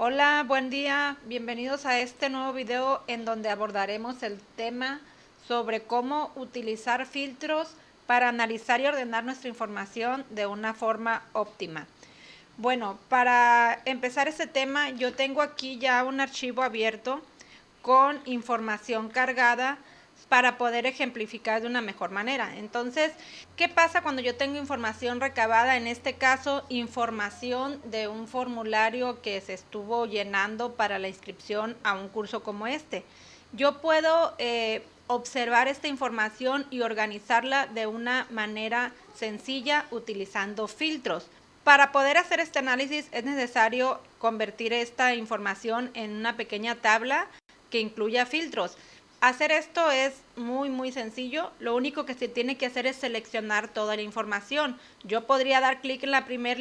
Hola, buen día. Bienvenidos a este nuevo video en donde abordaremos el tema sobre cómo utilizar filtros para analizar y ordenar nuestra información de una forma óptima. Bueno, para empezar este tema, yo tengo aquí ya un archivo abierto con información cargada para poder ejemplificar de una mejor manera. Entonces, ¿qué pasa cuando yo tengo información recabada? En este caso, información de un formulario que se estuvo llenando para la inscripción a un curso como este. Yo puedo observar esta información y organizarla de una manera sencilla utilizando filtros. Para poder hacer este análisis es necesario convertir esta información en una pequeña tabla que incluya filtros. Hacer esto es muy sencillo. Lo único que se tiene que hacer es seleccionar toda la información. Yo podría dar clic en la primera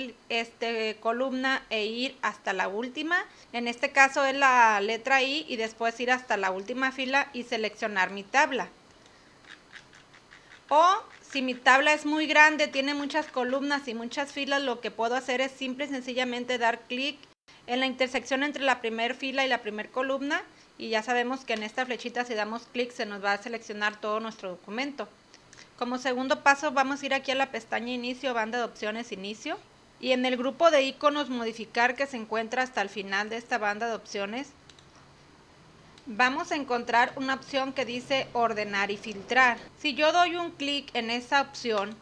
columna e ir hasta la última. En este caso es la letra I y después ir hasta la última fila y seleccionar mi tabla. O si mi tabla es muy grande, tiene muchas columnas y muchas filas, lo que puedo hacer es simple y sencillamente dar clic en la intersección entre la primera fila y la primera columna, y ya sabemos que en esta flechita si damos clic se nos va a seleccionar todo nuestro documento. Como segundo paso vamos a ir aquí a la pestaña Inicio, banda de opciones Inicio, y en el grupo de iconos Modificar que se encuentra hasta el final de esta banda de opciones, vamos a encontrar una opción que dice Ordenar y Filtrar. Si yo doy un clic en esa opción,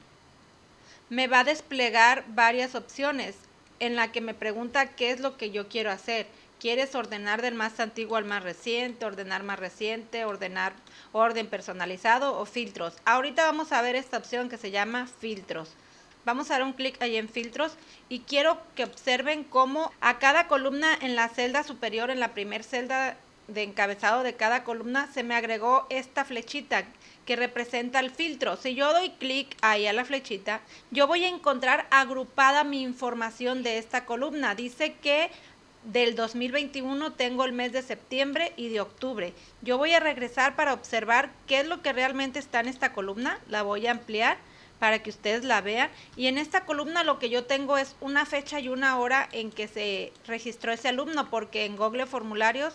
me va a desplegar varias opciones en la que me pregunta qué es lo que yo quiero hacer. ¿Quieres ordenar del más antiguo al más reciente, ordenar más reciente, ordenar orden personalizado o filtros? Ahorita vamos a ver esta opción que se llama filtros. Vamos a dar un clic ahí en filtros y quiero que observen cómo a cada columna en la celda superior, en la primera celda de encabezado de cada columna, se me agregó esta flechita que representa el filtro. Si yo doy clic ahí a la flechita, yo voy a encontrar agrupada mi información de esta columna. Dice que del 2021 tengo el mes de septiembre y de octubre. Yo voy a regresar para observar qué es lo que realmente está en esta columna. La voy a ampliar para que ustedes la vean. Y en esta columna lo que yo tengo es una fecha y una hora en que se registró ese alumno, porque en Google Formularios,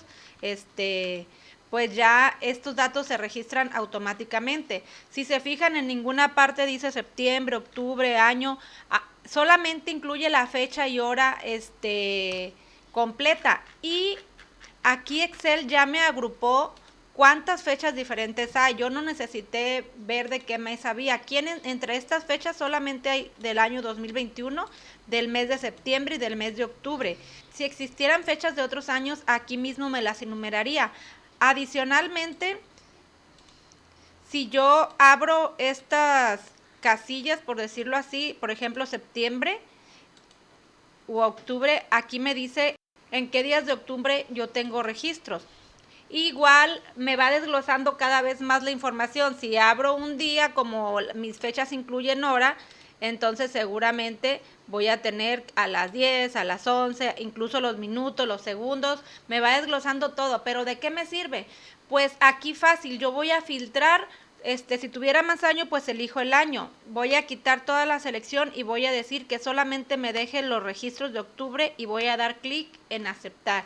pues ya estos datos se registran automáticamente. Si se fijan, en ninguna parte dice septiembre, octubre, año, solamente incluye la fecha y hora completa. Y aquí Excel ya me agrupó cuántas fechas diferentes hay. Yo no necesité ver de qué mes había. Aquí entre estas fechas solamente hay del año 2021, del mes de septiembre y del mes de octubre. Si existieran fechas de otros años, aquí mismo me las enumeraría. Adicionalmente, si yo abro estas casillas, por decirlo así, por ejemplo, septiembre u octubre, aquí me dice en qué días de octubre yo tengo registros. Igual me va desglosando cada vez más la información. Si abro un día, como mis fechas incluyen hora, entonces seguramente voy a tener a las 10, a las 11, incluso los minutos, los segundos, me va desglosando todo. ¿Pero de qué me sirve? Pues aquí fácil, yo voy a filtrar. Si tuviera más año, pues elijo el año. Voy a quitar toda la selección y voy a decir que solamente me deje los registros de octubre y voy a dar clic en aceptar.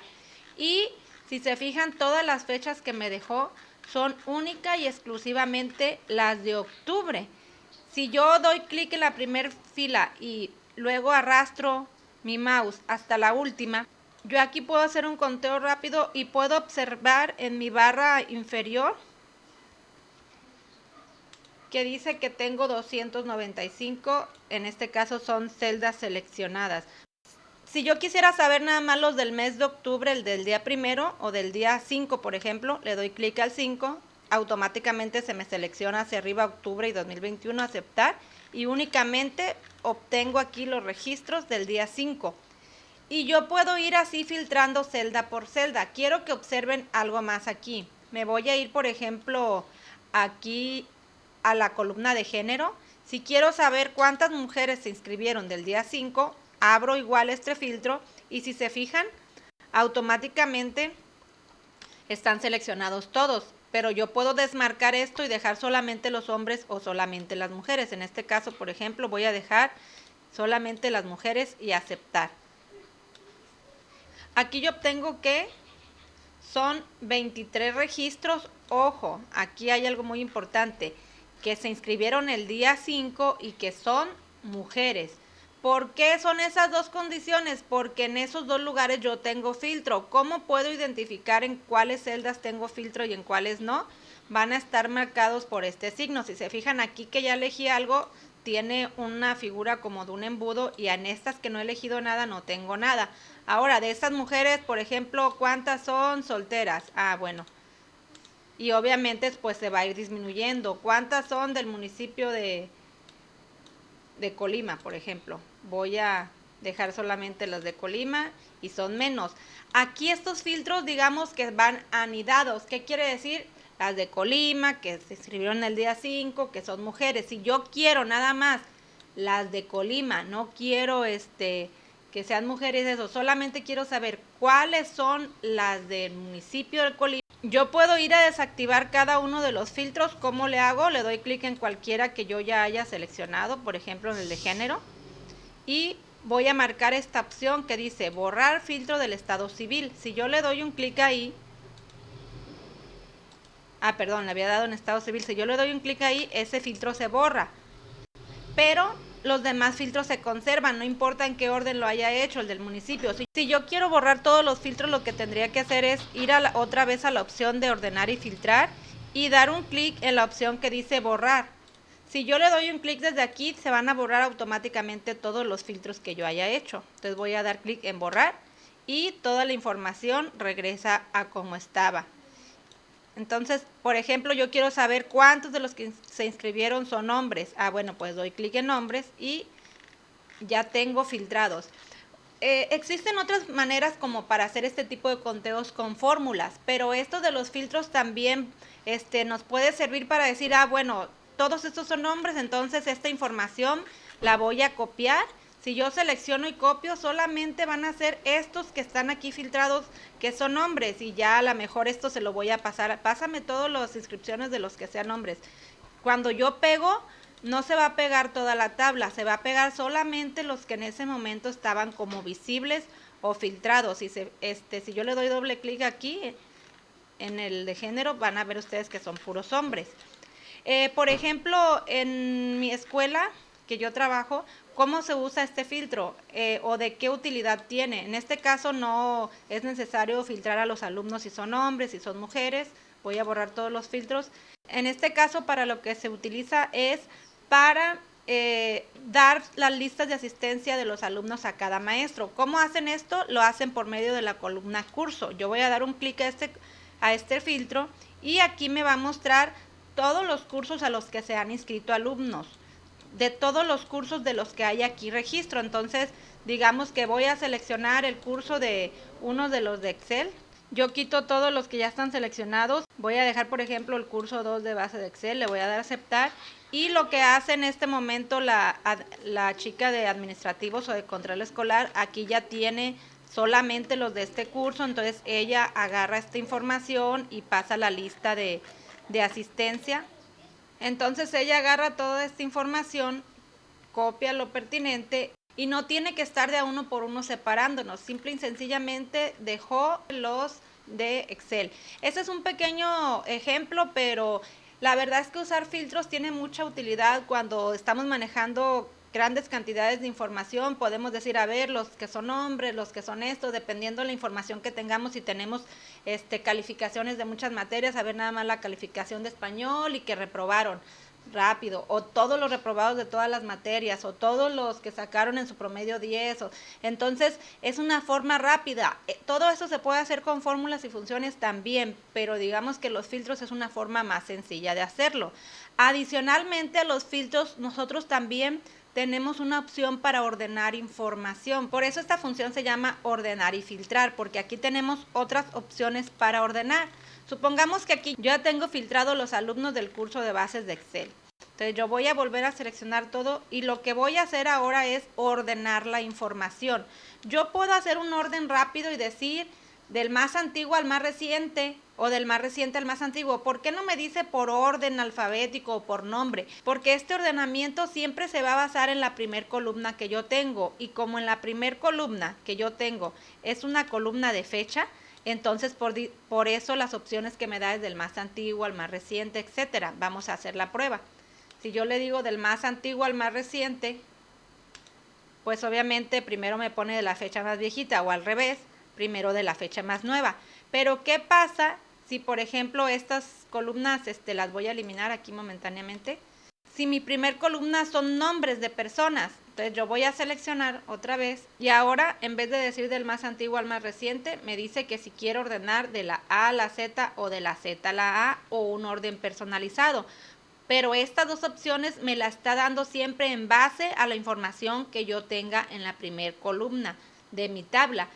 Y si se fijan, todas las fechas que me dejó son única y exclusivamente las de octubre. Si yo doy clic en la primera fila y luego arrastro mi mouse hasta la última, yo aquí puedo hacer un conteo rápido y puedo observar en mi barra inferior que dice que tengo 295, en este caso son celdas seleccionadas. Si yo quisiera saber nada más los del mes de octubre, el del día 1 o del día 5, por ejemplo, le doy clic al 5, automáticamente se me selecciona hacia arriba octubre y 2021, aceptar, y únicamente obtengo aquí los registros del día 5. Y yo puedo ir así filtrando celda por celda. Quiero que observen algo más aquí. Me voy a ir, por ejemplo, aquí a la columna de género. Si quiero saber cuántas mujeres se inscribieron del día 5, abro igual este filtro y si se fijan, automáticamente están seleccionados todos. Pero yo puedo desmarcar esto y dejar solamente los hombres o solamente las mujeres. En este caso, por ejemplo, voy a dejar solamente las mujeres y aceptar. Aquí yo obtengo que son 23 registros. Ojo, aquí hay algo muy importante, que se inscribieron el día 5 y que son mujeres. ¿Por qué son esas dos condiciones? Porque en esos dos lugares yo tengo filtro. ¿Cómo puedo identificar en cuáles celdas tengo filtro y en cuáles no? Van a estar marcados por este signo. Si se fijan aquí que ya elegí algo, tiene una figura como de un embudo, y en estas que no he elegido nada no tengo nada. Ahora, de estas mujeres, por ejemplo, ¿cuántas son solteras? Bueno. Y obviamente pues se va a ir disminuyendo. ¿Cuántas son del municipio de Colima, por ejemplo? Voy a dejar solamente las de Colima y son menos. Aquí estos filtros, digamos que van anidados. ¿Qué quiere decir? Las de Colima, que se inscribieron el día 5, que son mujeres. Si yo quiero nada más las de Colima, no quiero que sean mujeres, eso, solamente quiero saber cuáles son las del municipio de Colima. Yo puedo ir a desactivar cada uno de los filtros. ¿Cómo le hago? Le doy clic en cualquiera que yo ya haya seleccionado, por ejemplo en el de género, y voy a marcar esta opción que dice borrar filtro del estado civil. Si yo le doy un clic ahí, perdón, le había dado en estado civil. Si yo le doy un clic ahí, ese filtro se borra, pero los demás filtros se conservan, no importa en qué orden lo haya hecho, el del municipio. Si yo quiero borrar todos los filtros, lo que tendría que hacer es ir otra vez a la opción de ordenar y filtrar y dar un clic en la opción que dice borrar. Si yo le doy un clic desde aquí, se van a borrar automáticamente todos los filtros que yo haya hecho. Entonces voy a dar clic en borrar y toda la información regresa a como estaba. Entonces, por ejemplo, yo quiero saber cuántos de los que se inscribieron son hombres. Bueno, pues doy clic en hombres y ya tengo filtrados. Existen otras maneras como para hacer este tipo de conteos con fórmulas, pero esto de los filtros también nos puede servir para decir, bueno, todos estos son hombres, entonces esta información la voy a copiar. Si yo selecciono y copio, solamente van a ser estos que están aquí filtrados, que son hombres, y ya a lo mejor esto se lo voy a pasar. Pásame todas las inscripciones de los que sean hombres. Cuando yo pego, no se va a pegar toda la tabla, se va a pegar solamente los que en ese momento estaban como visibles o filtrados. Si yo le doy doble clic aquí en el de género, van a ver ustedes que son puros hombres. Por ejemplo, en mi escuela que yo trabajo, ¿cómo se usa este filtro o de qué utilidad tiene? En este caso no es necesario filtrar a los alumnos si son hombres, si son mujeres. Voy a borrar todos los filtros. En este caso, para lo que se utiliza es para dar las listas de asistencia de los alumnos a cada maestro. ¿Cómo hacen esto? Lo hacen por medio de la columna curso. Yo voy a dar un clic a este filtro y aquí me va a mostrar todos los cursos a los que se han inscrito alumnos, de todos los cursos de los que hay aquí registro. Entonces, digamos que voy a seleccionar el curso de uno de los de Excel. Yo quito todos los que ya están seleccionados. Voy a dejar, por ejemplo, el curso 2 de base de Excel. Le voy a dar a aceptar. Y lo que hace en este momento la chica de administrativos o de control escolar, aquí ya tiene solamente los de este curso. Entonces, ella agarra esta información y pasa la lista de asistencia. Entonces ella agarra toda esta información, copia lo pertinente y no tiene que estar de a uno por uno separándonos. Simple y sencillamente dejó los de Excel. Ese es un pequeño ejemplo, pero la verdad es que usar filtros tiene mucha utilidad cuando estamos manejando grandes cantidades de información. Podemos decir, a ver, los que son hombres, los que son esto, dependiendo de la información que tengamos. Si tenemos calificaciones de muchas materias, a ver nada más la calificación de español y que reprobaron rápido, o todos los reprobados de todas las materias, o todos los que sacaron en su promedio 10. Entonces es una forma rápida. Todo eso se puede hacer con fórmulas y funciones también, pero digamos que los filtros es una forma más sencilla de hacerlo. Adicionalmente a los filtros, nosotros también tenemos una opción para ordenar información. Por eso esta función se llama ordenar y filtrar, porque aquí tenemos otras opciones para ordenar. Supongamos que aquí yo ya tengo filtrado los alumnos del curso de bases de Excel. Entonces yo voy a volver a seleccionar todo y lo que voy a hacer ahora es ordenar la información. Yo puedo hacer un orden rápido y decir, del más antiguo al más reciente o del más reciente al más antiguo. ¿Por qué no me dice por orden alfabético o por nombre? Porque este ordenamiento siempre se va a basar en la primer columna que yo tengo, y como en la primer columna que yo tengo es una columna de fecha, entonces por eso las opciones que me da es del más antiguo al más reciente, etcétera. Vamos a hacer la prueba. Si yo le digo del más antiguo al más reciente, pues obviamente primero me pone de la fecha más viejita, o al revés, primero de la fecha más nueva. Pero ¿qué pasa si, por ejemplo, estas columnas las voy a eliminar aquí momentáneamente? Si mi primer columna son nombres de personas, entonces yo voy a seleccionar otra vez, y ahora en vez de decir del más antiguo al más reciente, me dice que si quiero ordenar de la A a la Z o de la Z a la A, o un orden personalizado. Pero estas dos opciones me la está dando siempre en base a la información que yo tenga en la primer columna de mi tabla.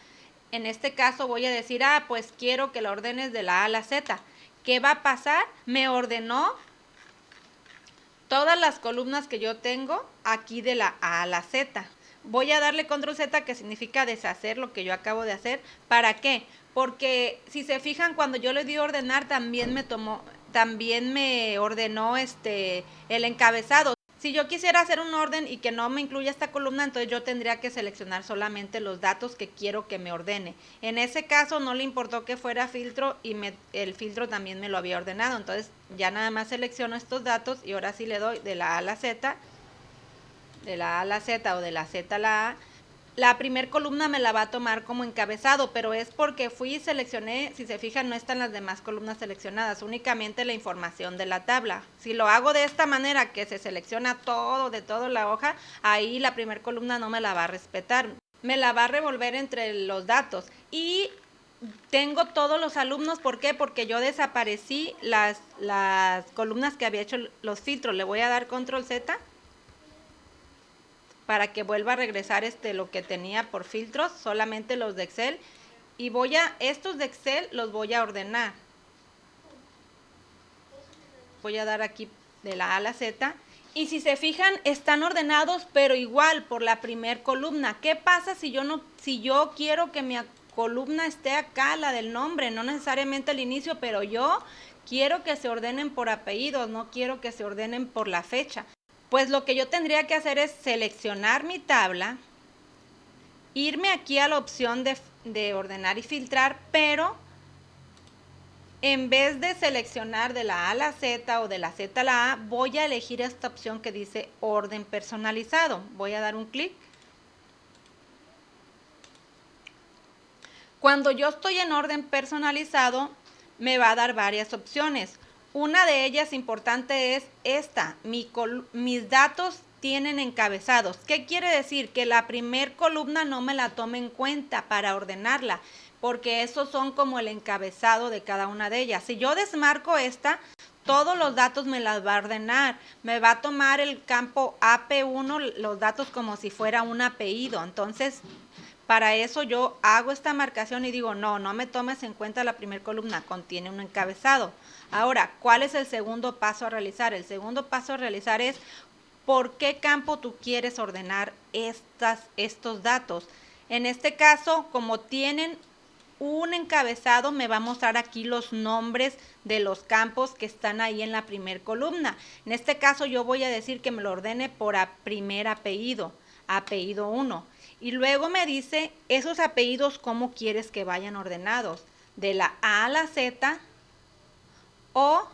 En este caso voy a decir, pues quiero que la ordenes de la A a la Z. ¿Qué va a pasar? Me ordenó todas las columnas que yo tengo aquí de la A a la Z. Voy a darle control Z, que significa deshacer lo que yo acabo de hacer. ¿Para qué? Porque si se fijan, cuando yo le di a ordenar, también me ordenó el encabezado. Si yo quisiera hacer un orden y que no me incluya esta columna, entonces yo tendría que seleccionar solamente los datos que quiero que me ordene. En ese caso no le importó que fuera filtro, y el filtro también me lo había ordenado. Entonces ya nada más selecciono estos datos y ahora sí le doy de la A a la Z, de la A a la Z o de la Z a la A. La primer columna me la va a tomar como encabezado, pero es porque fui y seleccioné. Si se fijan, no están las demás columnas seleccionadas, únicamente la información de la tabla. Si lo hago de esta manera, que se selecciona todo de toda la hoja, ahí la primer columna no me la va a respetar, me la va a revolver entre los datos. Y tengo todos los alumnos. ¿Por qué? Porque yo desaparecí las columnas que había hecho los filtros. Le voy a dar control Z para que vuelva a regresar lo que tenía por filtros, solamente los de Excel. Y estos de Excel los voy a ordenar. Voy a dar aquí de la A a la Z. Y si se fijan, están ordenados, pero igual por la primer columna. ¿Qué pasa si yo quiero que mi columna esté acá, la del nombre? No necesariamente al inicio, pero yo quiero que se ordenen por apellidos, no quiero que se ordenen por la fecha. Pues lo que yo tendría que hacer es seleccionar mi tabla, irme aquí a la opción de ordenar y filtrar, pero en vez de seleccionar de la A a la Z o de la Z a la A, voy a elegir esta opción que dice orden personalizado. Voy a dar un clic. Cuando yo estoy en orden personalizado, me va a dar varias opciones. Una de ellas importante es esta: mis datos tienen encabezados. ¿Qué quiere decir? Que la primer columna no me la tome en cuenta para ordenarla, porque esos son como el encabezado de cada una de ellas. Si yo desmarco esta, todos los datos me las va a ordenar. Me va a tomar el campo AP1, los datos, como si fuera un apellido. Entonces, para eso yo hago esta marcación y digo, no me tomes en cuenta la primera columna, contiene un encabezado. Ahora, ¿cuál es el segundo paso a realizar? El segundo paso a realizar es por qué campo tú quieres ordenar estos datos. En este caso, como tienen un encabezado, me va a mostrar aquí los nombres de los campos que están ahí en la primera columna. En este caso yo voy a decir que me lo ordene por primer apellido, apellido 1. Y luego me dice esos apellidos cómo quieres que vayan ordenados, de la A a la Z o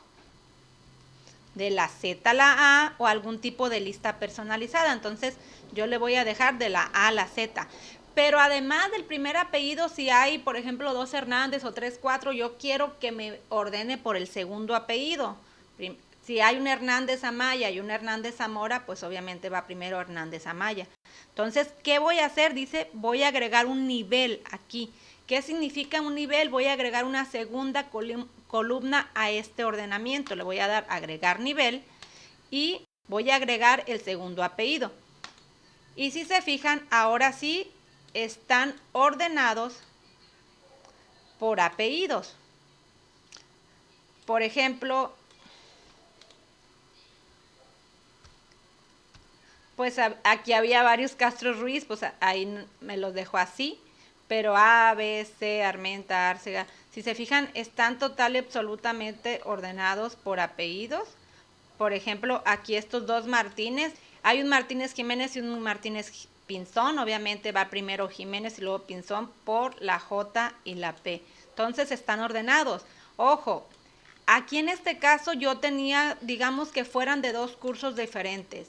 de la Z a la A, o algún tipo de lista personalizada. Entonces yo le voy a dejar de la A a la Z. Pero además del primer apellido, si hay, por ejemplo, 2 Hernández o 3, 4, yo quiero que me ordene por el segundo apellido. Si hay un Hernández Amaya y un Hernández Zamora, pues obviamente va primero Hernández Amaya. Entonces, ¿qué voy a hacer? Dice, voy a agregar un nivel aquí. ¿Qué significa un nivel? Voy a agregar una segunda columna a este ordenamiento. Le voy a dar agregar nivel y voy a agregar el segundo apellido. Y si se fijan, ahora sí están ordenados por apellidos. Por ejemplo, pues aquí había varios Castro Ruiz, pues ahí me los dejo así. pero A, B, C, Armenta, Árcega, si se fijan, están total y absolutamente ordenados por apellidos. Por ejemplo, aquí estos dos Martínez, hay un Martínez Jiménez y un Martínez Pinzón, obviamente va primero Jiménez y luego Pinzón por la J y la P. Entonces están ordenados. Ojo, aquí en este caso yo tenía, digamos que fueran de dos cursos diferentes.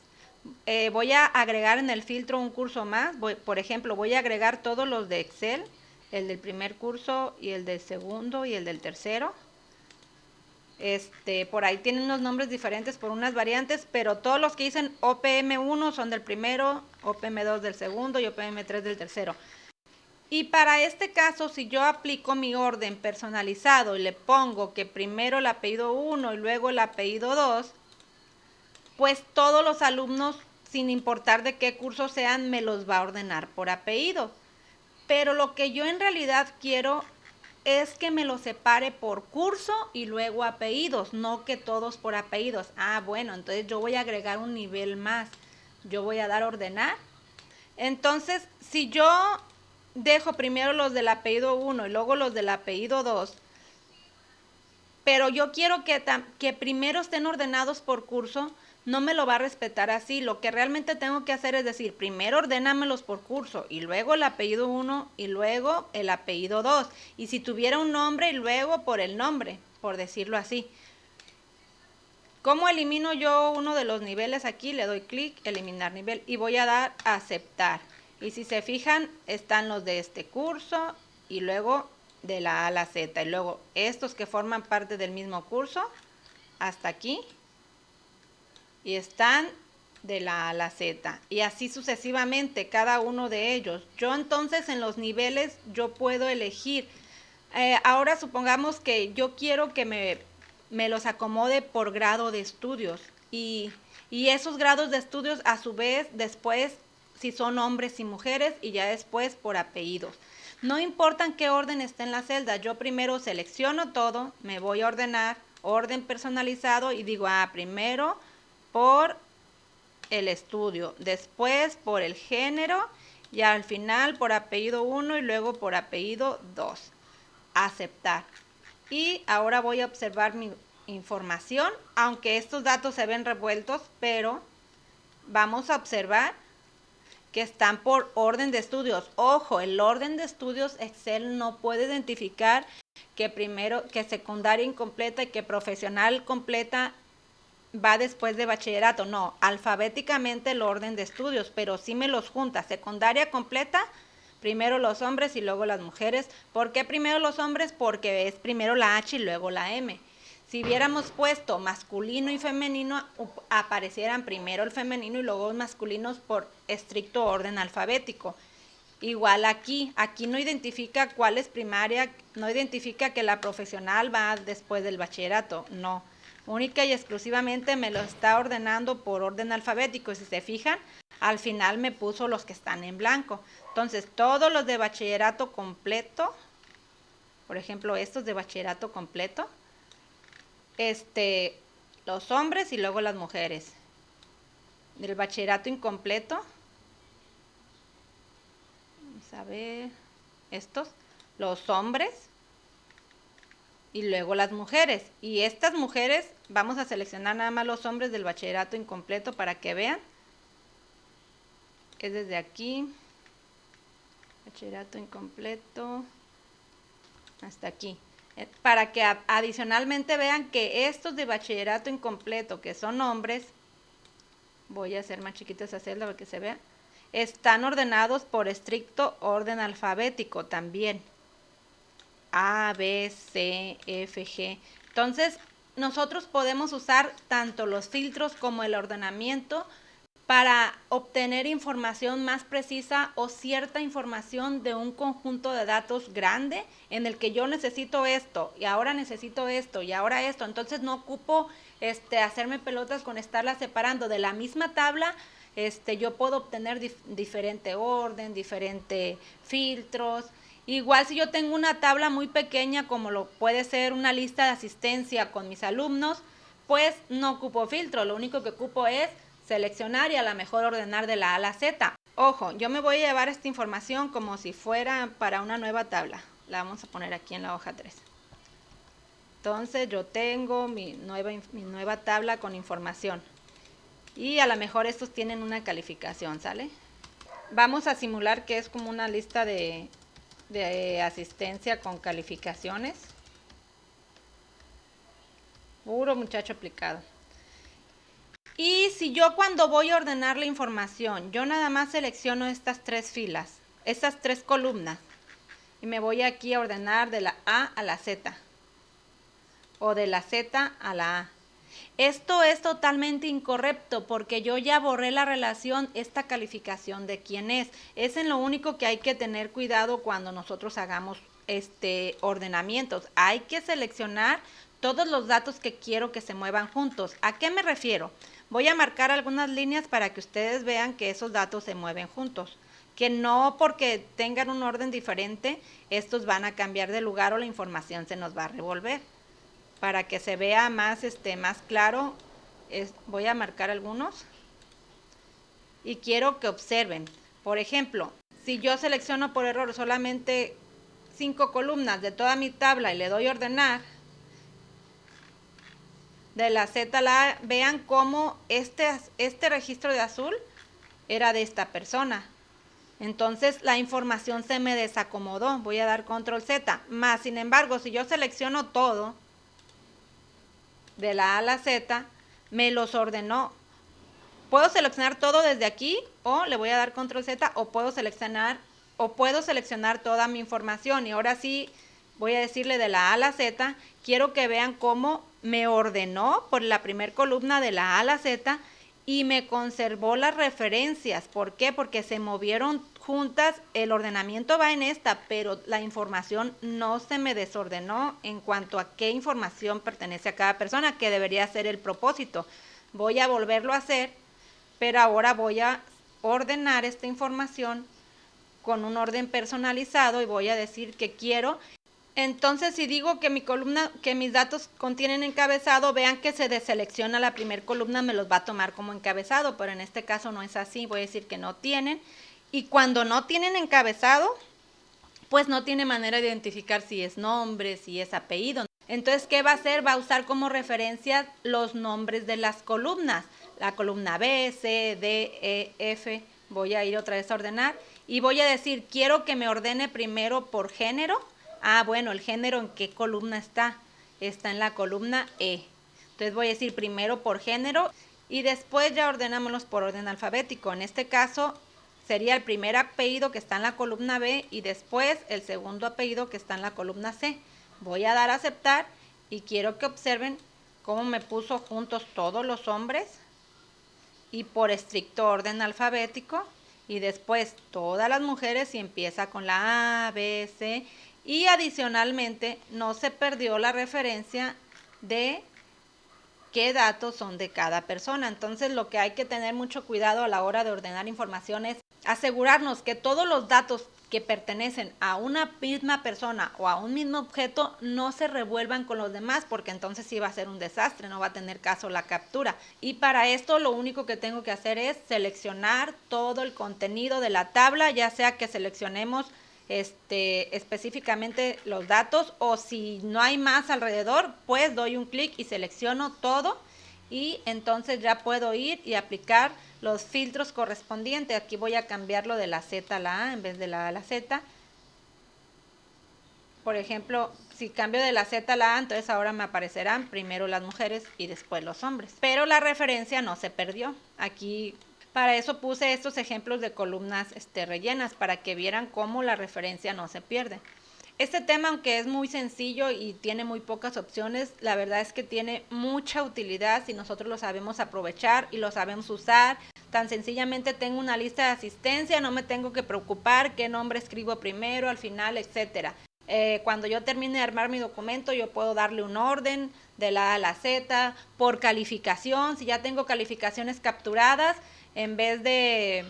Voy a agregar en el filtro un curso más. Por ejemplo, voy a agregar todos los de Excel, el del primer curso y el del segundo y el del tercero. Por ahí tienen unos nombres diferentes por unas variantes, pero todos los que dicen OPM1 son del primero, OPM2 del segundo y OPM3 del tercero. Y para este caso, si yo aplico mi orden personalizado y le pongo que primero el apellido 1 y luego el apellido 2, pues todos los alumnos, sin importar de qué curso sean, me los va a ordenar por apellido. Pero lo que yo en realidad quiero es que me los separe por curso y luego apellidos, no que todos por apellidos. Ah, bueno, entonces yo voy a agregar un nivel más. Yo voy a dar ordenar. Entonces, si yo dejo primero los del apellido 1 y luego los del apellido 2, pero yo quiero que primero estén ordenados por curso, no me lo va a respetar así. Lo que realmente tengo que hacer es decir, primero ordénamelos por curso y luego el apellido 1 y luego el apellido 2. Y si tuviera un nombre y luego por el nombre, por decirlo así. ¿Cómo elimino yo uno de los niveles aquí? Le doy clic, eliminar nivel y voy a dar a aceptar. Y si se fijan, están los de este curso y luego de la A a la Z. Y luego estos que forman parte del mismo curso, hasta aquí. Y están de la A a la Z. Y así sucesivamente, cada uno de ellos. Yo entonces en los niveles, yo puedo elegir. Ahora supongamos que yo quiero que me los acomode por grado de estudios. Y esos grados de estudios, a su vez, después, si son hombres y mujeres, y ya después por apellidos. No importa en qué orden esté en la celda, yo primero selecciono todo, me voy a ordenar, orden personalizado, y digo, primero por el estudio, después por el género, y al final por apellido 1 y luego por apellido 2. Aceptar. Y ahora voy a observar mi información, aunque estos datos se ven revueltos, pero vamos a observar que están por orden de estudios. Ojo, el orden de estudios Excel no puede identificar que primero, que secundaria incompleta y que profesional completa va después de bachillerato. No, alfabéticamente el orden de estudios, pero sí me los junta. Secundaria completa, primero los hombres y luego las mujeres. ¿Por qué primero los hombres? Porque es primero la H y luego la M. Si hubiéramos puesto masculino y femenino, aparecieran primero el femenino y luego los masculinos por estricto orden alfabético. Igual aquí no identifica cuál es primaria, no identifica que la profesional va después del bachillerato, no. Única y exclusivamente me lo está ordenando por orden alfabético. Y si se fijan, al final me puso los que están en blanco. Entonces, todos los de bachillerato completo, por ejemplo, estos de bachillerato completo, los hombres y luego las mujeres. Del bachillerato incompleto, vamos a ver, estos, los hombres y luego las mujeres. Y estas mujeres, vamos a seleccionar nada más los hombres del bachillerato incompleto para que vean. Es desde aquí, bachillerato incompleto, hasta aquí. Para que adicionalmente vean que estos de bachillerato incompleto, que son hombres, voy a hacer más chiquita esa celda para que se vea, están ordenados por estricto orden alfabético también. A, B, C, F, G. Entonces, nosotros podemos usar tanto los filtros como el ordenamiento para obtener información más precisa o cierta información de un conjunto de datos grande en el que yo necesito esto y ahora necesito esto y ahora esto. Entonces no ocupo hacerme pelotas con estarlas separando de la misma tabla. Yo puedo obtener diferente orden, diferentes filtros. Igual si yo tengo una tabla muy pequeña como lo puede ser una lista de asistencia con mis alumnos, pues no ocupo filtro, lo único que ocupo es seleccionar y a lo mejor ordenar de la A a la Z. Ojo, yo me voy a llevar esta información como si fuera para una nueva tabla. La vamos a poner aquí en la hoja 3. Entonces yo tengo mi nueva tabla con información. Y a lo mejor estos tienen una calificación, ¿sale? Vamos a simular que es como una lista de asistencia con calificaciones. Puro muchacho aplicado. Y si yo cuando voy a ordenar la información, yo nada más selecciono estas 3 filas, estas 3 columnas, y me voy aquí a ordenar de la A a la Z, o de la Z a la A. Esto es totalmente incorrecto porque yo ya borré la relación, esta calificación de quién es. Es en lo único que hay que tener cuidado cuando nosotros hagamos ordenamientos. Hay que seleccionar todos los datos que quiero que se muevan juntos. ¿A qué me refiero? Voy a marcar algunas líneas para que ustedes vean que esos datos se mueven juntos. Que no porque tengan un orden diferente, estos van a cambiar de lugar o la información se nos va a revolver. Para que se vea más, más claro, voy a marcar algunos. Y quiero que observen. Por ejemplo, si yo selecciono por error solamente 5 columnas de toda mi tabla y le doy ordenar, de la Z a la A, vean cómo este registro de azul era de esta persona. Entonces la información se me desacomodó. Voy a dar control Z. Más, sin embargo, si yo selecciono todo, de la A a la Z, me los ordenó. Puedo seleccionar todo desde aquí o le voy a dar control Z o puedo seleccionar toda mi información. Y ahora sí voy a decirle de la A a la Z, quiero que vean cómo me ordenó por la primera columna de la A a la Z y me conservó las referencias. ¿Por qué? Porque se movieron juntas, el ordenamiento va en esta, pero la información no se me desordenó en cuanto a qué información pertenece a cada persona, que debería ser el propósito. Voy a volverlo a hacer, pero ahora voy a ordenar esta información con un orden personalizado y voy a decir que quiero. Entonces, si digo que mi columna, que mis datos contienen encabezado, vean que se deselecciona la primera columna, me los va a tomar como encabezado, pero en este caso no es así, voy a decir que no tienen. Y cuando no tienen encabezado, pues no tiene manera de identificar si es nombre, si es apellido. Entonces, ¿qué va a hacer? Va a usar como referencia los nombres de las columnas. La columna B, C, D, E, F. Voy a ir otra vez a ordenar y voy a decir, quiero que me ordene primero por género. Ah, bueno, el género en qué columna está. Está en la columna E. Entonces voy a decir primero por género y después ya ordenámoslos por orden alfabético. En este caso sería el primer apellido que está en la columna B y después el segundo apellido que está en la columna C. Voy a dar a aceptar y quiero que observen cómo me puso juntos todos los hombres y por estricto orden alfabético y después todas las mujeres y empieza con la A, B, C y adicionalmente no se perdió la referencia de qué datos son de cada persona. Entonces lo que hay que tener mucho cuidado a la hora de ordenar información es asegurarnos que todos los datos que pertenecen a una misma persona o a un mismo objeto no se revuelvan con los demás, porque entonces sí va a ser un desastre, no va a tener caso la captura. Y para esto lo único que tengo que hacer es seleccionar todo el contenido de la tabla, ya sea que seleccionemos específicamente los datos o si no hay más alrededor, pues doy un clic y selecciono todo y entonces ya puedo ir y aplicar los filtros correspondientes. Aquí voy a cambiarlo de la Z a la A en vez de la A a la Z. Por ejemplo, si cambio de la Z a la A, entonces ahora me aparecerán primero las mujeres y después los hombres. Pero la referencia no se perdió. Aquí, para eso puse estos ejemplos de columnas rellenas, para que vieran cómo la referencia no se pierde. Este tema, aunque es muy sencillo y tiene muy pocas opciones, la verdad es que tiene mucha utilidad si nosotros lo sabemos aprovechar y lo sabemos usar. Tan sencillamente tengo una lista de asistencia, no me tengo que preocupar qué nombre escribo primero, al final, etcétera. Cuando yo termine de armar mi documento, yo puedo darle un orden de la A a la Z, por calificación, si ya tengo calificaciones capturadas, en vez de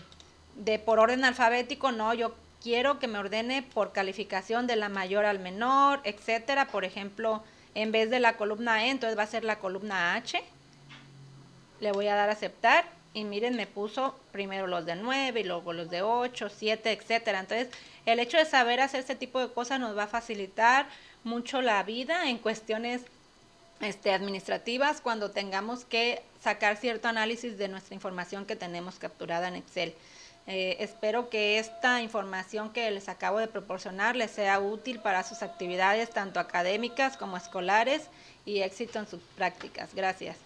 por orden alfabético, no, yo quiero que me ordene por calificación de la mayor al menor, etcétera. Por ejemplo, en vez de la columna E, entonces va a ser la columna H. Le voy a dar a aceptar y miren, me puso primero los de 9 y luego los de 8, 7, etcétera. Entonces, el hecho de saber hacer ese tipo de cosas nos va a facilitar mucho la vida en cuestiones administrativas cuando tengamos que sacar cierto análisis de nuestra información que tenemos capturada en Excel. Espero que esta información que les acabo de proporcionar les sea útil para sus actividades tanto académicas como escolares y éxito en sus prácticas. Gracias.